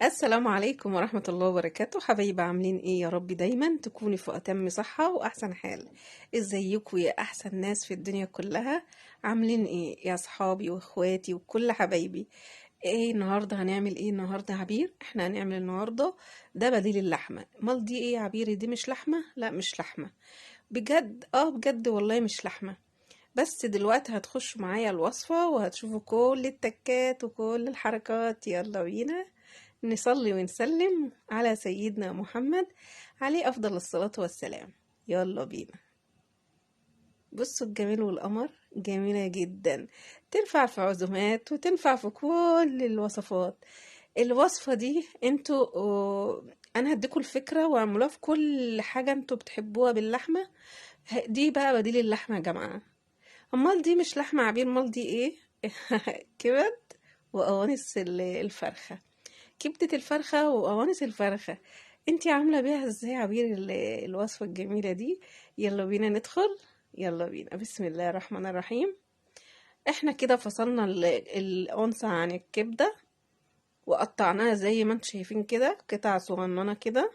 السلام عليكم ورحمة الله وبركاته. حبايبي عاملين ايه؟ يا رب دايما تكوني في أتم صحة وأحسن حال. ازيكم يا أحسن ناس في الدنيا كلها؟ عاملين ايه يا صحابي واخواتي وكل حبايبي؟ ايه النهاردة هنعمل ايه النهاردة يا عبير؟ احنا هنعمل النهاردة ده بديل اللحمة. مال دي ايه يا عبير؟ دي مش لحمة؟ لا مش لحمة بجد، بجد والله مش لحمة. بس دلوقتي هتخشوا معايا الوصفة وهتشوفوا كل التكات وكل الحركات. يلا بينا نصلي ونسلم على سيدنا محمد عليه أفضل الصلاة والسلام. يلا بينا. بصوا الجمال والقمر، جميلة جدا، تنفع في عزومات وتنفع في كل الوصفات. الوصفة دي انتوا انا هديكوا الفكرة واعملوها في كل حاجة انتوا بتحبوها باللحمة. دي بقى بديل اللحمة يا جماعة. امال دي مش لحمة عبير؟ امال دي ايه؟ كبد وقوانص الفرخة. كبدة الفرخة وقوانص الفرخة. انتي عاملة بيها ازاي يا عبير الوصفة الجميلة دي؟ يلا بينا ندخل. يلا بينا، بسم الله الرحمن الرحيم. احنا كده فصلنا الأنثى عن الكبدة وقطعناها زي ما انتم شايفين كده قطع صغننة كده،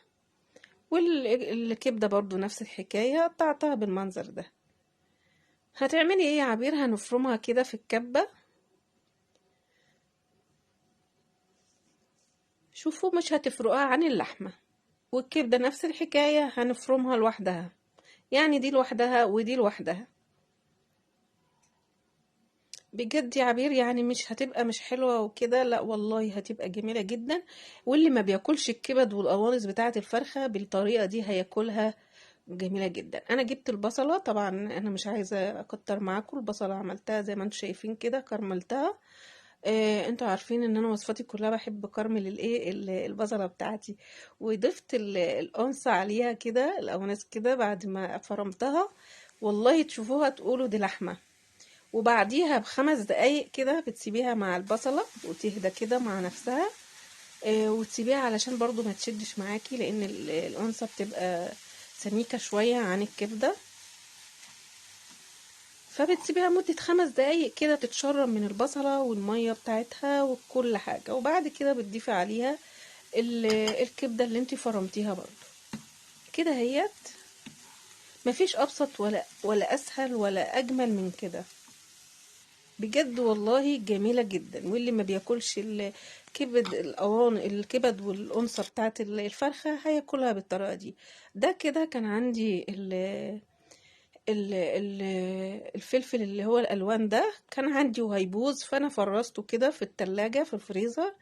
والكبدة برضو نفس الحكاية قطعتها بالمنظر ده. هتعملي ايه يا عبير؟ هنفرمها كده في الكبة. شوفوا مش هتفرقها عن اللحمة، والكبدة نفس الحكاية هنفرمها لوحدها، يعني دي لوحدها ودي لوحدها. بجد يا عبير يعني مش هتبقى مش حلوة وكده، لا والله هتبقى جميلة جدا. واللي ما بياكلش الكبد والقوانص بتاعة الفرخة بالطريقة دي هياكلها جميلة جدا. انا جبت البصلة، طبعا انا مش عايزة اكتر معاكم. البصلة عملتها زي ما انتم شايفين كده، كرملتها. انتوا عارفين ان انا وصفاتي كلها بحب كرمل البصلة بتاعتي. وضفت القنص عليها كده، القوانص كده بعد ما فرمتها. والله تشوفوها تقولوا دي لحمة. وبعديها ب5 دقايق كده بتسيبيها مع البصلة وتهدى كده مع نفسها. وتسيبيها علشان برضو ما تشدش معاكي، لان القنصة بتبقى سميكة شوية عن الكبدة. فبتسيبيها مدة 5 دقايق كده تتشرب من البصلة والمية بتاعتها وكل حاجة. وبعد كده بتضيفي عليها الكبدة اللي انتي فرمتيها برضو كده. هيت مفيش ابسط ولا اسهل ولا اجمل من كده. بجد والله جميلة جدا. واللي ما بياكلش الكبد والأنثى بتاعت الفرخة هياكلها بالطريقة دي. ده كده كان عندي ال الفلفل اللي هو الألوان ده كان عندي وهيبوظ، فأنا فرزته كده في التلاجة في الفريزر.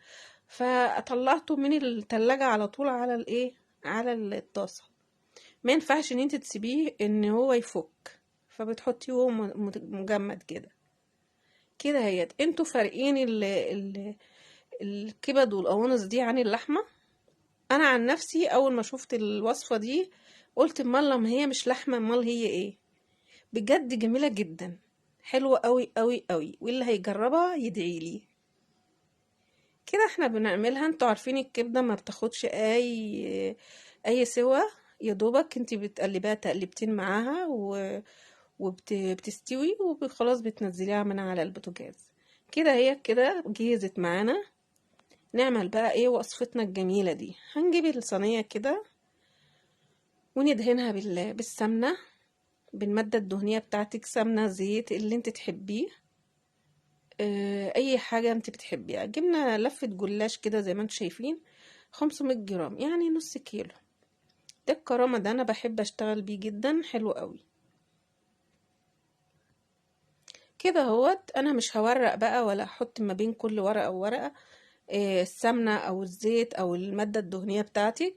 فطلعته من التلاجة على طول على على الطاسة. ما ينفعش ان انت تسيبيه ان هو يفك، فبتحطيه وهو مجمد كده. كده هيت انتوا فارقين الكبد والقوانص دي عن اللحمة. انا عن نفسي اول ما شفت الوصفة دي قلت امال لما هي مش لحمة امال هي ايه؟ بجد جميلة جدا، حلوة قوي قوي قوي. واللي هيجربها يدعيلي. كده احنا بنعملها. انتوا عارفين الكبدة ما بتاخدش اي سوا، يا دوبك انتي بتقلبيها تقلبتين معاها وبتستوي وخلاص بتنزليها من على البوتاجاز. كده هي كده جهزت معانا. نعمل بقى ايه وصفتنا الجميلة دي؟ هنجيب الصينية كده وندهنها بالسمنة، بالمادة الدهنية بتاعتك، سمنة زيت اللي انت تحبيه. اي حاجة انت بتحبيها. جبنا لفة جلاش كده زي ما انتم شايفين، 500 جرام يعني نص كيلو. ده الكرامة ده انا بحب اشتغل بيه جدا، حلو قوي كده. هوت انا مش هورق بقى ولا احط ما بين كل ورقة وورقة السمنة او الزيت او المادة الدهنية بتاعتك.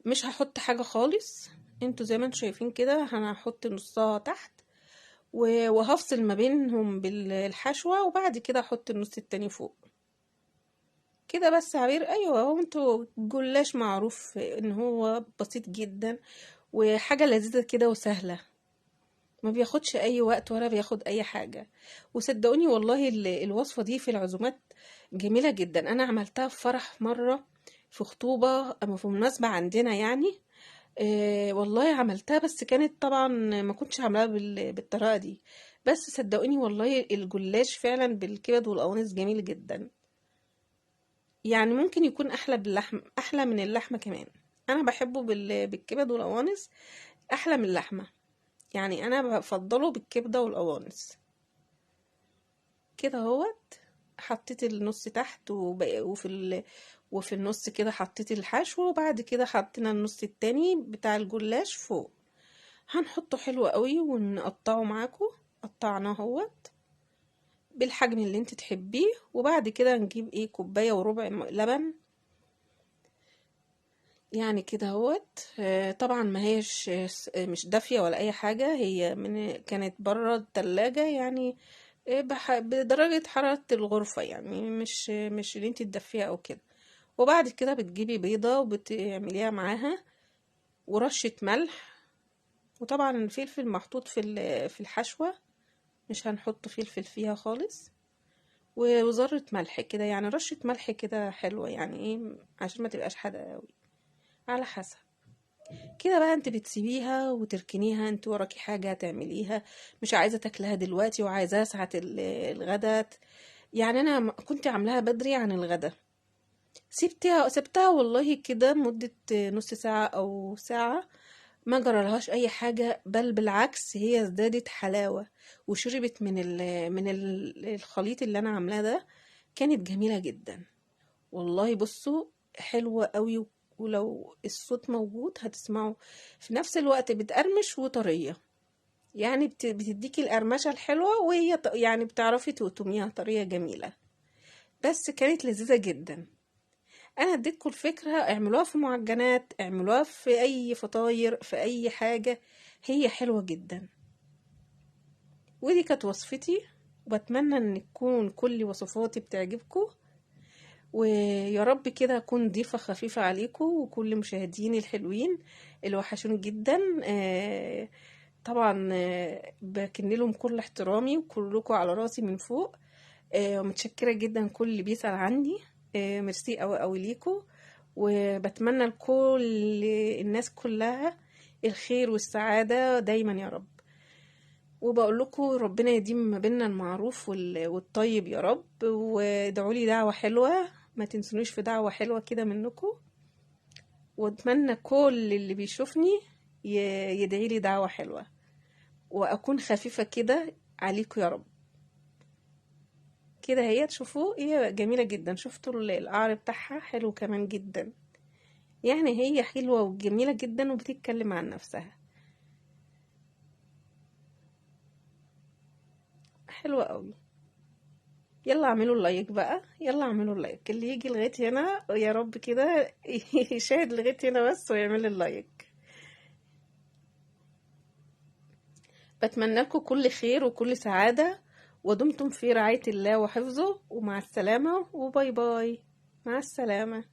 مش هحط حاجة خالص. انتوا زي ما انتوا شايفين كده انا هحط نصها تحت وهفصل ما بينهم بالحشوة، وبعد كده احط النص التاني فوق كده. بس عبير ايوه، هو انتوا جلاش معروف ان هو بسيط جدا وحاجة لذيذة كده وسهلة، ما بياخدش اي وقت ولا بياخد اي حاجة. وصدقوني والله الوصفة دي في العزومات جميلة جدا. انا عملتها في فرح مرة، في خطوبة اما في مناسبة عندنا يعني. والله عملتها، بس كانت طبعا ما كنتش عاملاها بالطريقة دي. بس صدقوني والله الجلاش فعلا بالكبد والقوانص جميل جدا. يعني ممكن يكون احلى باللحم، احلى من اللحمه كمان. انا بحبه بالكبد والقوانص، احلى من اللحمه. يعني انا بفضله بالكبده والقوانص. كده اهوت. حطيت النص تحت وفي النص كده حطيت الحشو، وبعد كده حطينا النص التاني بتاع الجلاش فوق. هنحطه حلو قوي ونقطعه معاكم. قطعناه اهوت بالحجم اللي انت تحبيه. وبعد كده نجيب ايه، كوبايه وربع لبن. يعني كده اهوت. طبعا ما هيش مش دافيه ولا اي حاجه، هي كانت بره التلاجة يعني. بدرجه حراره الغرفه، يعني مش اللي انت تدفيها او كده. وبعد كده بتجيبي بيضه وبتعمليها معاها، ورشه ملح. وطبعا الفلفل محطوط في الحشوه، مش هنحط فلفل فيها خالص. وذرة ملح كده، يعني رشة ملح كده حلوة، يعني ايه، عشان ما تبقاش حادقة قوي، على حسب. كده بقى انت بتسيبيها وتركنيها. انت وراكي حاجة تعمليها، مش عايزة تاكلها دلوقتي وعايزاها ساعة الغدا. يعني انا كنت عاملاها بدري عن الغدا، سبتها والله كده مدة نص ساعة او ساعة. ما جرالهاش اي حاجة، بل بالعكس هي ازدادت حلاوة. وشربت من الخليط اللي انا عاملاه ده. كانت جميلة جدا والله. بصوا، حلوة قوي. ولو الصوت موجود هتسمعوا. في نفس الوقت بتقرمش وطرية، يعني بتديكي القرمشة الحلوة، وهي يعني بتعرفي تقطميها طرية جميلة. بس كانت لذيذة جدا. انا اديتكم الفكرة، اعملوها في معجنات، اعملوها في اي فطاير، في اي حاجة. هي حلوة جدا. ودي كانت وصفتي. وبتمنى ان تكون كل وصفاتي بتعجبكم. ويا رب كده اكون ضيفة خفيفة عليكم وكل مشاهديني الحلوين اللي وحشوني جدا. طبعا بكن لهم كل احترامي، وكلكم على راسي من فوق. ومتشكرة جدا كل اللي بيسأل عني. ميرسي قوي قوي ليكم. وبتمنى لكل الناس كلها الخير والسعادة دايما يا رب. وبقول لكم ربنا يديم ما بيننا المعروف والطيب يا رب. وادعوا لي دعوة حلوة، ما تنسونيش في دعوة حلوة كده منكم. واتمنى كل اللي بيشوفني يدعي لي دعوة حلوة، واكون خفيفة كده عليكم يا رب. كده هي تشوفوه، هي جميلة جدا. شفتوا القعر بتاعها حلو كمان جدا. يعني هي حلوة وجميلة جدا وبتتكلم عن نفسها. حلوة قوي. يلا اعملوا اللايك بقى، يلا اعملوا اللايك اللي يجي لغاية هنا يا رب كده يشاهد لغاية هنا بس ويعمل اللايك. بتمنى لكم كل خير وكل سعادة، ودمتم في رعاية الله وحفظه. ومع السلامة، وباي باي. مع السلامة.